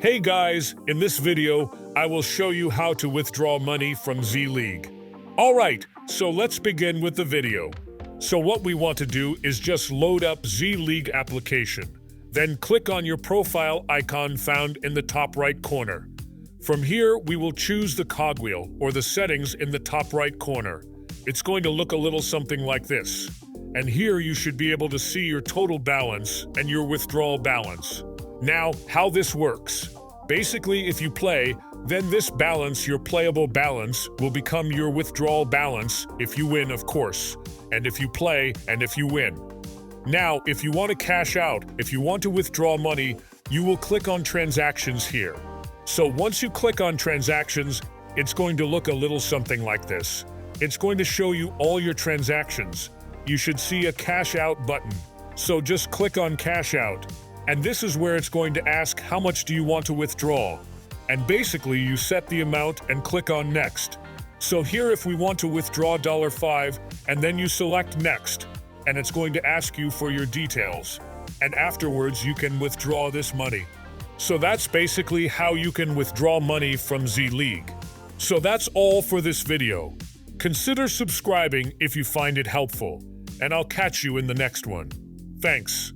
Hey guys, in this video, I will show you how to withdraw money from Z League. Alright, so let's begin with the video. So what we want to do is just load up Z League application. Then click on your profile icon found in the top right corner. From here, we will choose the cogwheel or the settings in the top right corner. It's going to look a little something like this. And here you should be able to see your total balance and your withdrawal balance. Now, how this works. Basically, if you play, then this balance, your playable balance, will become your withdrawal balance if you win, of course. And if you play, and if you win. Now, if you want to cash out, if you want to withdraw money, you will click on Transactions here. So once you click on Transactions, it's going to look a little something like this. It's going to show you all your transactions. You should see a Cash Out button. So just click on Cash Out. And this is where it's going to ask how much do you want to withdraw. And basically you set the amount and click on Next. So here if we want to withdraw $5 and then you select Next, and it's going to ask you for your details. And afterwards you can withdraw this money. So that's basically how you can withdraw money from Z League. So that's all for this video. Consider subscribing if you find it helpful, and I'll catch you in the next one. Thanks.